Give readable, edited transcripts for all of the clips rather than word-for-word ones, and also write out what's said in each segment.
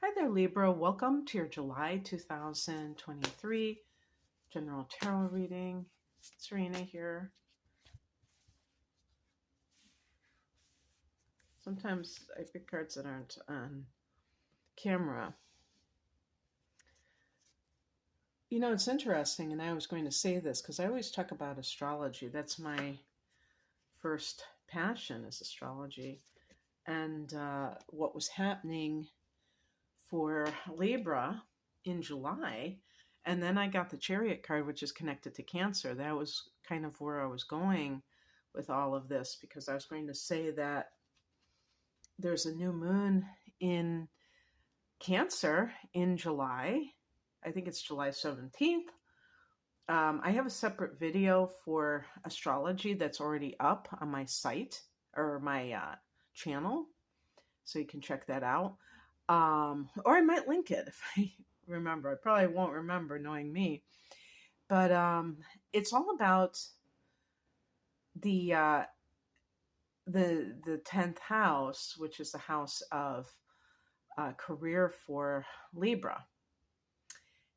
Hi there, Libra. Welcome to your July 2023 General Tarot reading. Serena here. Sometimes I pick cards that aren't on camera. You know, it's interesting, and I was going to say this because I always talk about astrology. That's my first passion is astrology. And what was happening for Libra in July. And then I got the Chariot card, which is connected to Cancer. That was kind of where I was going with all of this, because I was going to say that there's a new moon in Cancer in July. I think it's July 17th. I have a separate video for astrology that's already up on my site or my channel, so you can check that out. Or I might link it if I remember. I probably won't remember, knowing me. But it's all about the 10th house, which is the house of career for Libra.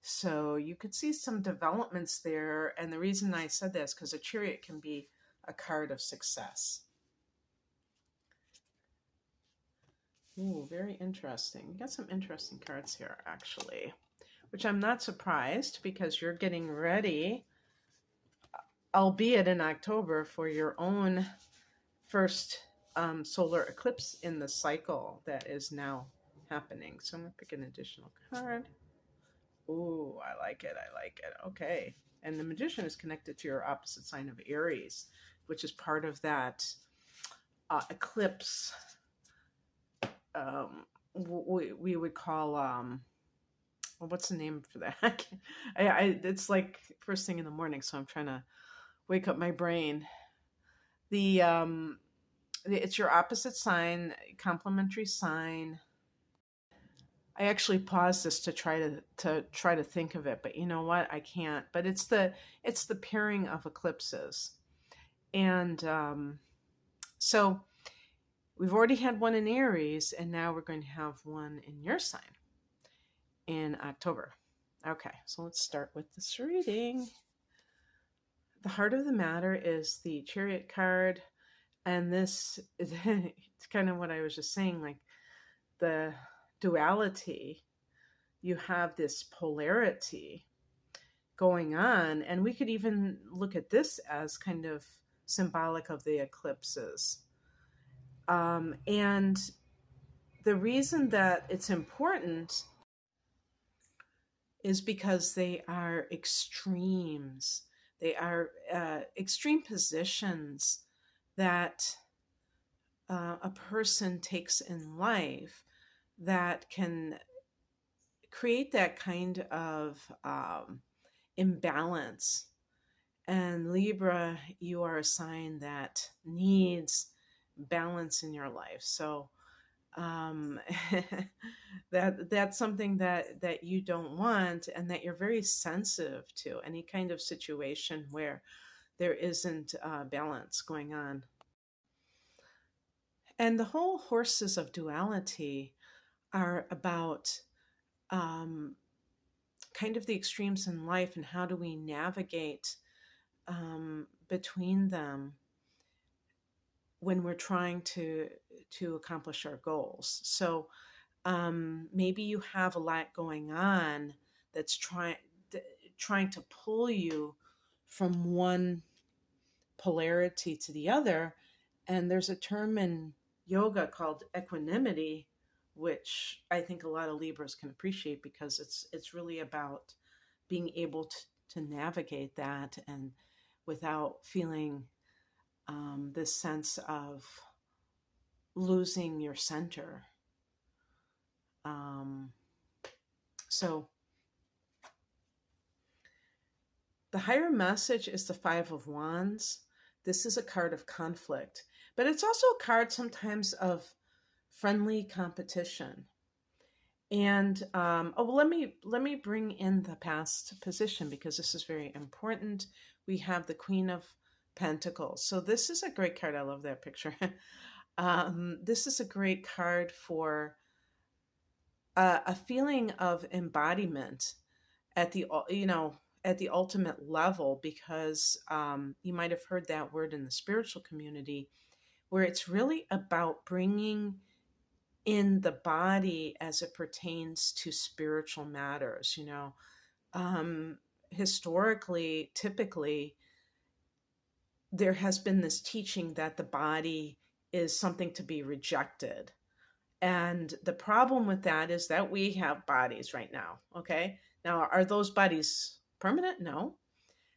So you could see some developments there. And the reason I said this, because a Chariot can be a card of success. Ooh, very interesting. You got some interesting cards here, actually, which I'm not surprised, because you're getting ready, albeit in October, for your own first solar eclipse in the cycle that is now happening. So I'm going to pick an additional card. Ooh, I like it. I like it. Okay. And the Magician is connected to your opposite sign of Aries, which is part of that eclipse. We would call, well, what's the name for that? It's like first thing in the morning, so I'm trying to wake up my brain. It's your opposite sign, complementary sign. I actually paused this to try to think of it, but you know what? I can't. But it's the pairing of eclipses, and so we've already had one in Aries, and now we're going to have one in your sign in October. Okay, so let's start with this reading. The heart of the matter is the Chariot card, and this is it's kind of what I was just saying, like the duality. You have this polarity going on, and we could even look at this as kind of symbolic of the eclipses. And the reason that it's important is because they are extremes. They are extreme positions that a person takes in life that can create that kind of imbalance. And Libra, you are a sign that needs balance in your life. So that's something that you don't want, and that you're very sensitive to any kind of situation where there isn't balance going on. And the whole horses of duality are about kind of the extremes in life, and how do we navigate between them when we're trying to accomplish our goals. So maybe you have a lot going on that's trying to pull you from one polarity to the other. And there's a term in yoga called equanimity, which I think a lot of Libras can appreciate, because it's really about being able to navigate that, and without feeling this sense of losing your center. So the higher message is the Five of Wands. This is a card of conflict, but it's also a card sometimes of friendly competition. And let me bring in the past position, because this is very important. We have the Queen of Pentacles. So this is a great card. I love that picture. This is a great card for a feeling of embodiment at the at the ultimate level, because you might have heard that word in the spiritual community, where it's really about bringing in the body as it pertains to spiritual matters. Um, Historically, typically, there has been this teaching that the body is something to be rejected. And the problem with that is that we have bodies right now. Okay. Now, are those bodies permanent? No.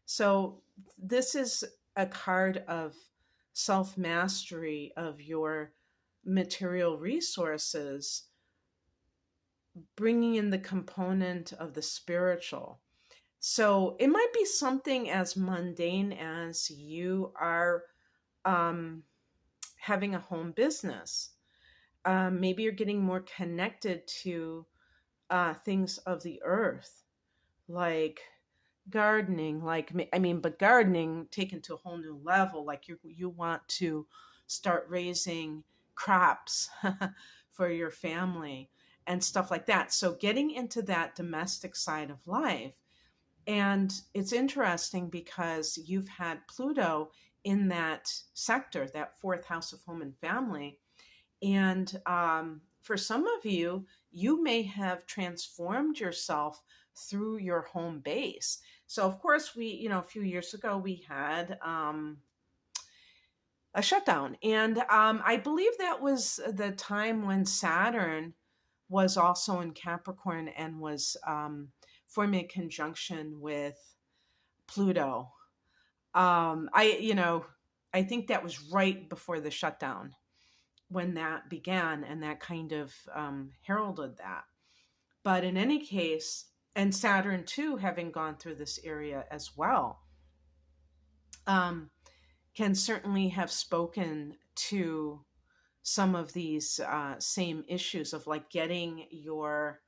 So, this is a card of self mastery of your material resources, bringing in the component of the spiritual. So, it might be something as mundane as you are um, having a home business. Maybe you're getting more connected to things of the earth, like gardening. But gardening taken to a whole new level. Like you want to start raising crops for your family and stuff like that. So getting into that domestic side of life. And it's interesting because you've had Pluto in that sector, that fourth house of home and family. And for some of you, you may have transformed yourself through your home base. So, of course, a few years ago, we had a shutdown. And I believe that was the time when Saturn was also in Capricorn and was forming a conjunction with Pluto. I think that was right before the shutdown when that began, and that kind of heralded that. But in any case, and Saturn too, having gone through this area as well, um, can certainly have spoken to some of these same issues of like getting your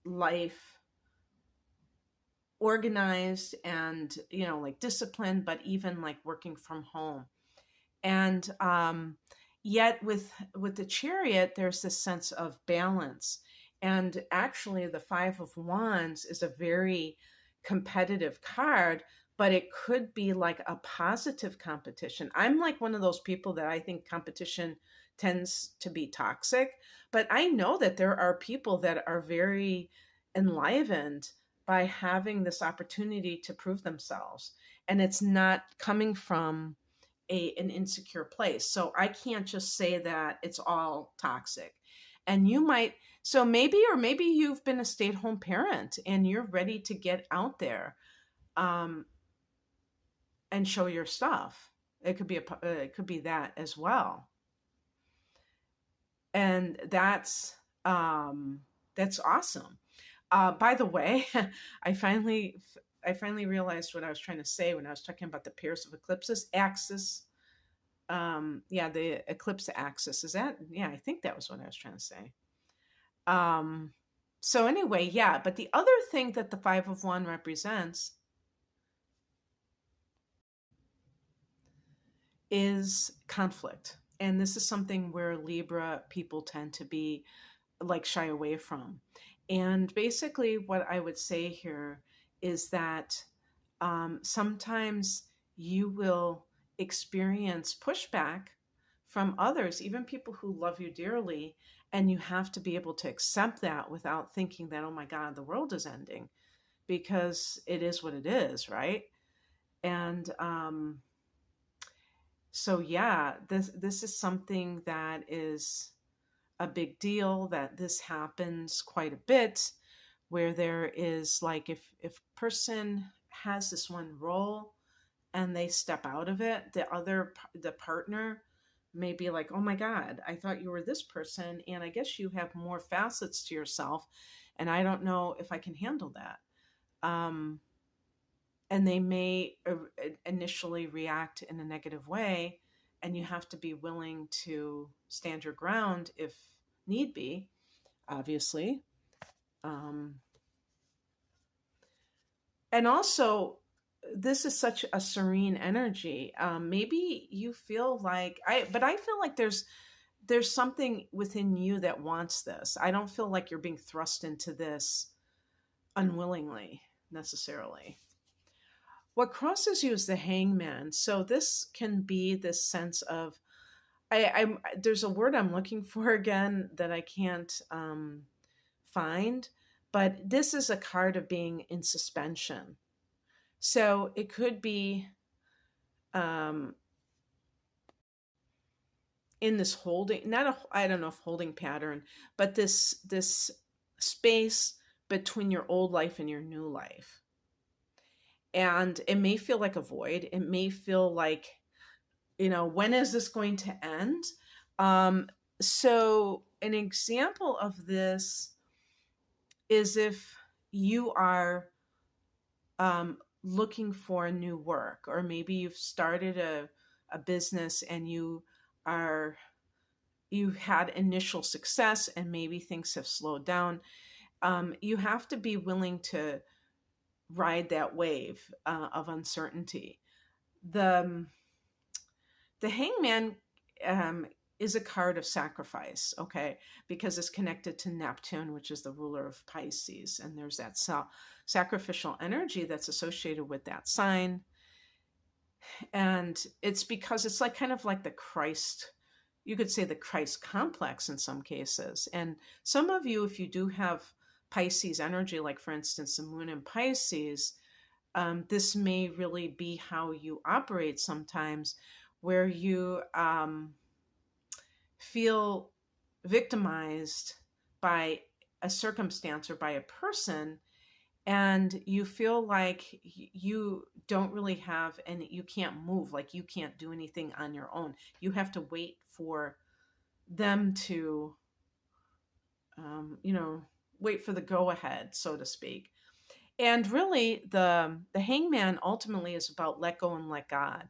life organized and like disciplined, but even like working from home. And yet with the Chariot, there's this sense of balance. And actually, the Five of Wands is a very competitive card, but it could be like a positive competition. I'm like one of those people that I think competition tends to be toxic, but I know that there are people that are very enlivened by having this opportunity to prove themselves. And it's not coming from an insecure place. So I can't just say that it's all toxic. And you might, so maybe you've been a stay-at-home parent and you're ready to get out there um, and show your stuff. It could be that as well. And that's awesome. By the way, I finally realized what I was trying to say when I was talking about the pairs of eclipses. Axis, the eclipse axis. Is that? Yeah, I think that was what I was trying to say. So anyway, yeah. But the other thing that the Five of Wands represents is conflict, and this is something where Libra people tend to be like shy away from. And basically, what I would say here is that sometimes you will experience pushback from others, even people who love you dearly, and you have to be able to accept that without thinking that, oh my God, the world is ending, because it is what it is, right? And so, yeah, this is something that is a big deal, that this happens quite a bit, where there is like, if person has this one role and they step out of it, the partner may be like, oh my God, I thought you were this person, and I guess you have more facets to yourself, and I don't know if I can handle that. And they may initially react in a negative way, and you have to be willing to stand your ground if need be, obviously. And also, this is such a serene energy. Maybe you feel like but I feel like there's there's something within you that wants this. I don't feel like you're being thrust into this unwillingly necessarily. What crosses you is the hangman. So this can be this sense of I'm there's a word I'm looking for again that I can't find, but this is a card of being in suspension. So it could be um, in this holding, not a, I don't know if holding pattern, but this space between your old life and your new life. And it may feel like a void. It may feel like, when is this going to end? Um, so an example of this is if you are looking for new work, or maybe you've started a business and are you had initial success and maybe things have slowed down. You have to be willing to ride that wave of uncertainty. The hangman um, is a card of sacrifice, okay, because it's connected to Neptune, which is the ruler of Pisces, and there's that sacrificial energy that's associated with that sign. And it's because it's like kind of like the Christ, you could say the Christ complex in some cases. And some of you, if you do have Pisces energy, like for instance, the moon in Pisces, this may really be how you operate sometimes, where you feel victimized by a circumstance or by a person, and you feel like you don't really have any, you can't move, like you can't do anything on your own. You have to wait for them to, wait for the go ahead, so to speak. And really, the hangman ultimately is about let go and let God.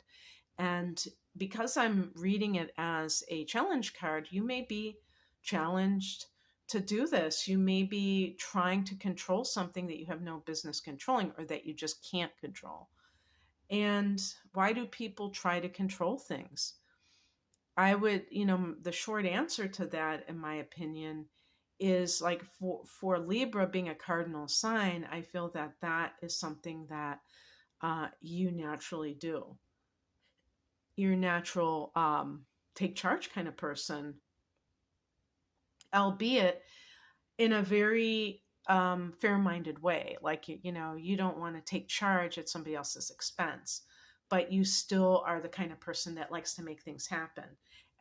And because I'm reading it as a challenge card, you may be challenged to do this. You may be trying to control something that you have no business controlling, or that you just can't control. And why do people try to control things? I would, the short answer to that, in my opinion, is like for Libra being a cardinal sign, I feel that that is something that you naturally do. Your natural take charge kind of person, albeit in a very fair-minded way. Like, you don't want to take charge at somebody else's expense, but you still are the kind of person that likes to make things happen.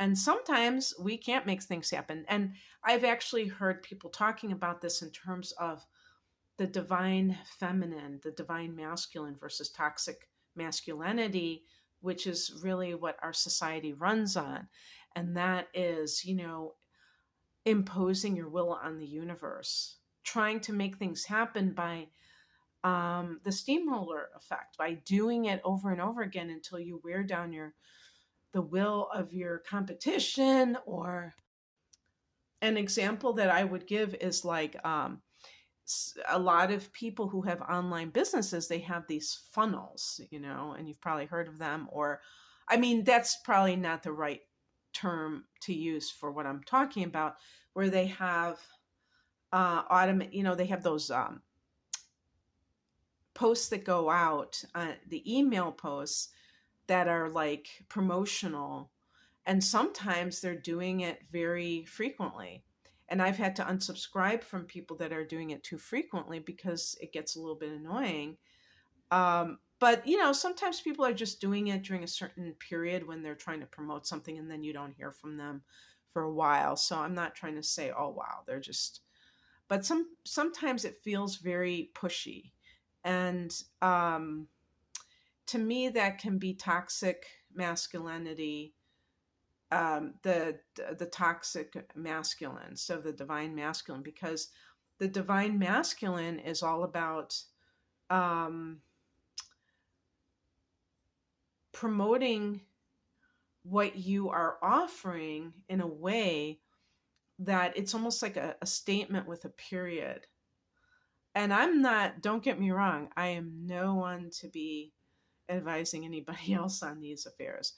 And sometimes we can't make things happen. And I've actually heard people talking about this in terms of the divine feminine, the divine masculine versus toxic masculinity, which is really what our society runs on. And that is, imposing your will on the universe, trying to make things happen by the steamroller effect, by doing it over and over again until you wear down the will of your competition. Or an example that I would give is like a lot of people who have online businesses, they have these funnels, and you've probably heard of them. Or, I mean, that's probably not the right term to use for what I'm talking about, where they have they have those posts that go out, the email posts that are like promotional, and sometimes they're doing it very frequently. And I've had to unsubscribe from people that are doing it too frequently because it gets a little bit annoying. But, sometimes people are just doing it during a certain period when they're trying to promote something, and then you don't hear from them for a while. So I'm not trying to say, oh, wow, they're just, but sometimes it feels very pushy. And to me, that can be toxic masculinity, the toxic masculine, so the divine masculine, because the divine masculine is all about promoting what you are offering in a way that it's almost like a statement with a period. And don't get me wrong, I am no one to be advising anybody else on these affairs.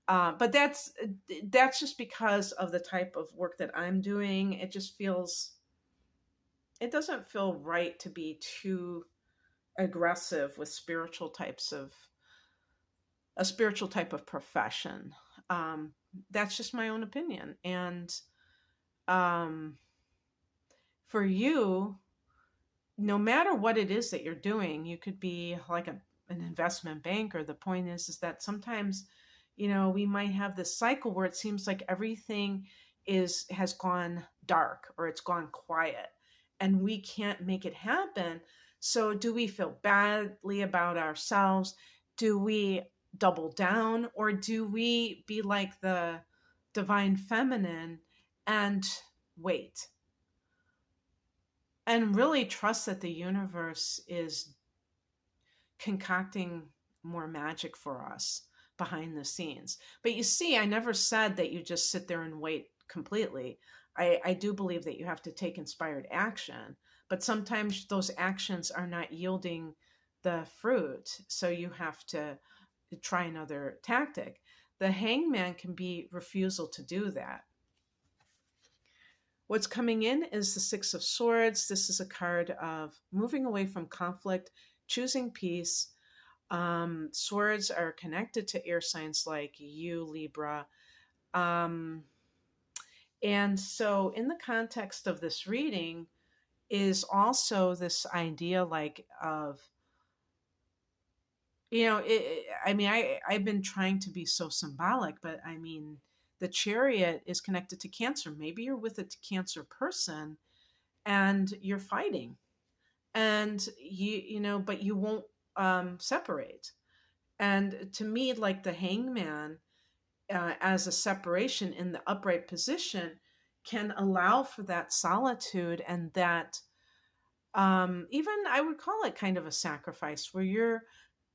But that's just because of the type of work that I'm doing. It doesn't feel right to be too aggressive with a spiritual type of profession. Um, that's just my own opinion. And um, for you, no matter what it is that you're doing, you could be like an investment banker. The point is that sometimes, we might have this cycle where it seems like everything has gone dark or it's gone quiet and we can't make it happen. So do we feel badly about ourselves? Do we double down, or do we be like the divine feminine and wait and really trust that the universe is concocting more magic for us behind the scenes? But you see, I never said that you just sit there and wait completely. I do believe that you have to take inspired action, but sometimes those actions are not yielding the fruit. So you have to try another tactic. The hangman can be refusal to do that. What's coming in is the Six of Swords. This is a card of moving away from conflict, choosing peace. Swords are connected to air signs like you, Libra. Um, and so, in the context of this reading, is also this idea like of, I've been trying to be so symbolic, but I mean, the chariot is connected to Cancer. Maybe you're with a Cancer person and you're fighting, and but you won't separate. And to me, like the hangman, as a separation in the upright position, can allow for that solitude and that, even I would call it kind of a sacrifice, where your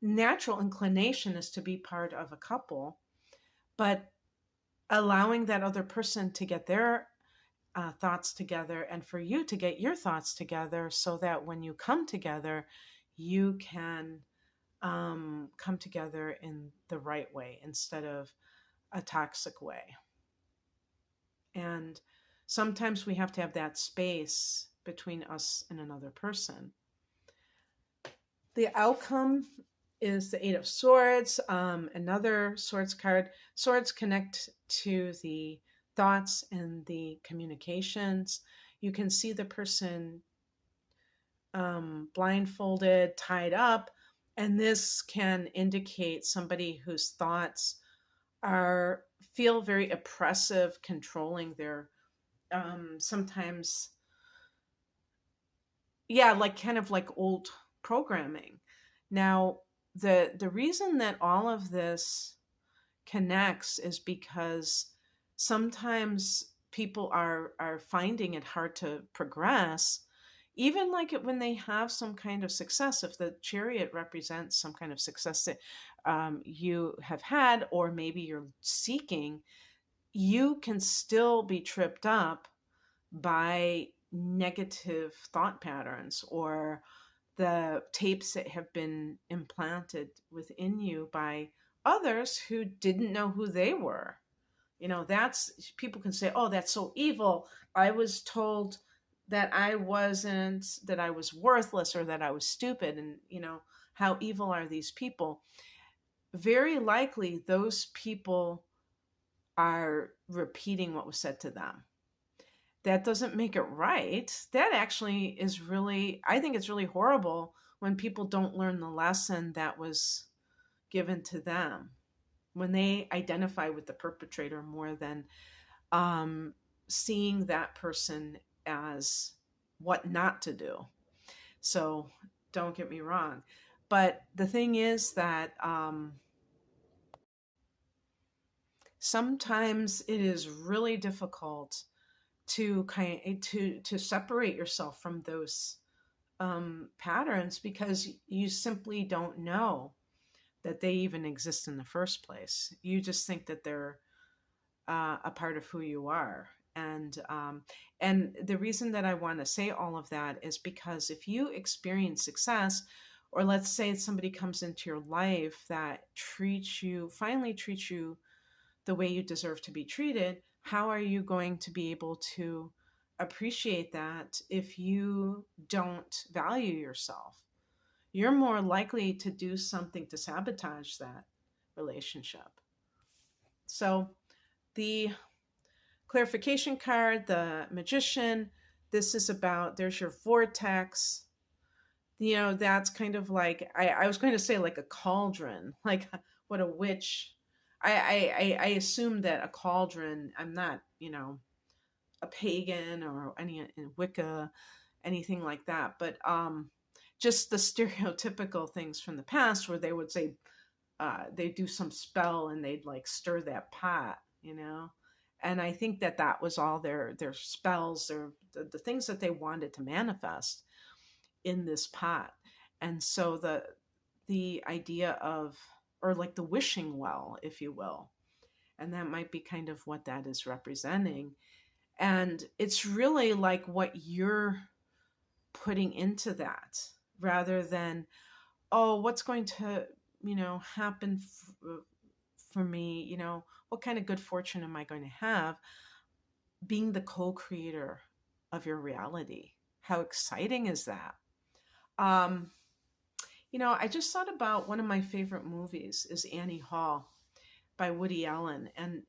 natural inclination is to be part of a couple, but allowing that other person to get their thoughts together and for you to get your thoughts together, so that when you come together, you can come together in the right way instead of a toxic way. And sometimes we have to have that space between us and another person. The outcome is the Eight of Swords, another Swords card. Swords connect to the thoughts and the communications. You can see the person blindfolded, tied up, and this can indicate somebody whose thoughts feel very oppressive, controlling their sometimes, yeah, like kind of like old programming. Now, the reason that all of this connects is because sometimes people are finding it hard to progress, even like it when they have some kind of success. If the chariot represents some kind of success that you have had, or maybe you're seeking, you can still be tripped up by negative thought patterns or the tapes that have been implanted within you by others who didn't know who they were. That's, people can say, oh, that's so evil. I was told that I wasn't, that I was worthless, or that I was stupid. And, how evil are these people? Very likely those people are repeating what was said to them. That doesn't make it right. That actually is really, I think it's really horrible when people don't learn the lesson that was given to them, when they identify with the perpetrator more than seeing that person as what not to do. So don't get me wrong. But the thing is that sometimes it is really difficult to separate yourself from those patterns, because you simply don't know that they even exist in the first place. You just think that they're a part of who you are. And the reason that I want to say all of that is because if you experience success, or let's say somebody comes into your life that finally treats you the way you deserve to be treated, how are you going to be able to appreciate that if you don't value yourself? You're more likely to do something to sabotage that relationship. So, the clarification card, the magician, this is about there's your vortex. That's kind of like, I was going to say like a cauldron, like what a witch. I assume that a cauldron, I'm not, a pagan or any in Wicca, anything like that, but just the stereotypical things from the past where they would say they do some spell and they'd like stir that pot. And I think that was all their spells, the things that they wanted to manifest in this pot. And so the idea of, or like the wishing well, if you will, and that might be kind of what that is representing. And it's really like what you're putting into that, rather than, oh, what's going to happen for me, what kind of good fortune am I going to have? Being the co-creator of your reality, how exciting is that? I just thought about one of my favorite movies is Annie Hall by Woody Allen. And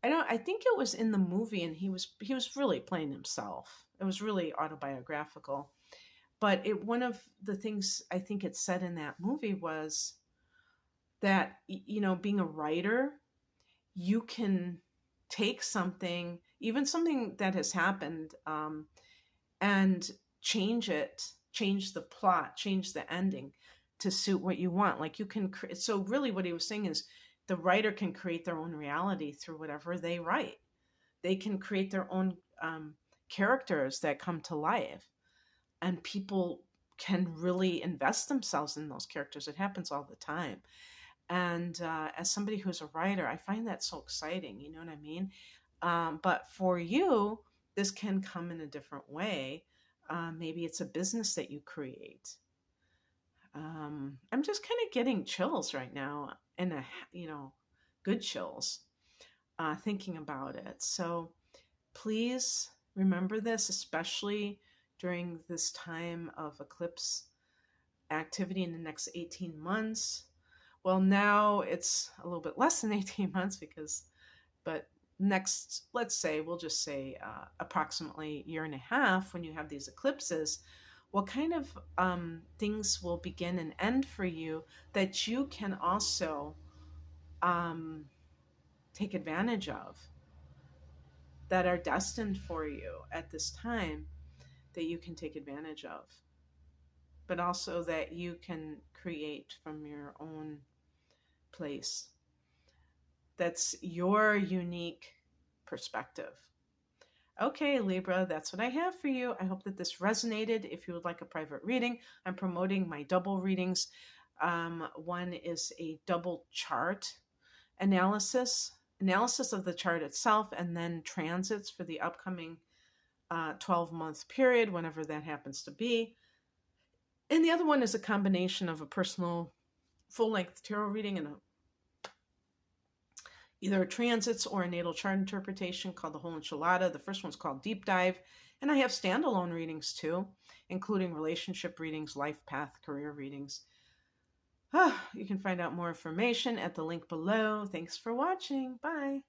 I think it was in the movie, and he was really playing himself. It was really autobiographical. But one of the things I think it said in that movie was that, being a writer, you can take something, even something that has happened, and change the plot, change the ending to suit what you want. Like you can, so really what he was saying is the writer can create their own reality through whatever they write. They can create their own characters that come to life, and people can really invest themselves in those characters. It happens all the time. And as somebody who's a writer, I find that so exciting. You know what I mean? But for you, this can come in a different way. Maybe it's a business that you create. I'm just kind of getting chills right now, and good chills, thinking about it. So please remember this, especially during this time of eclipse activity in the next 18 months. Well, now it's a little bit less than 18 months but next, we'll just say approximately a year and a half, when you have these eclipses, what kind of things will begin and end for you that you can also take advantage of, that are destined for you at this time, that you can take advantage of, but also that you can create from your own place. That's your unique perspective. Okay, Libra, that's what I have for you. I hope that this resonated. If you would like a private reading, I'm promoting my double readings. One is a double chart analysis of the chart itself, and then transits for the upcoming 12-month period, whenever that happens to be. And the other one is a combination of a personal full-length tarot reading and either a transits or a natal chart interpretation called the whole enchilada. The first one's called Deep Dive. And I have standalone readings too, including relationship readings, life path, career readings. You can find out more information at the link below. Thanks for watching. Bye.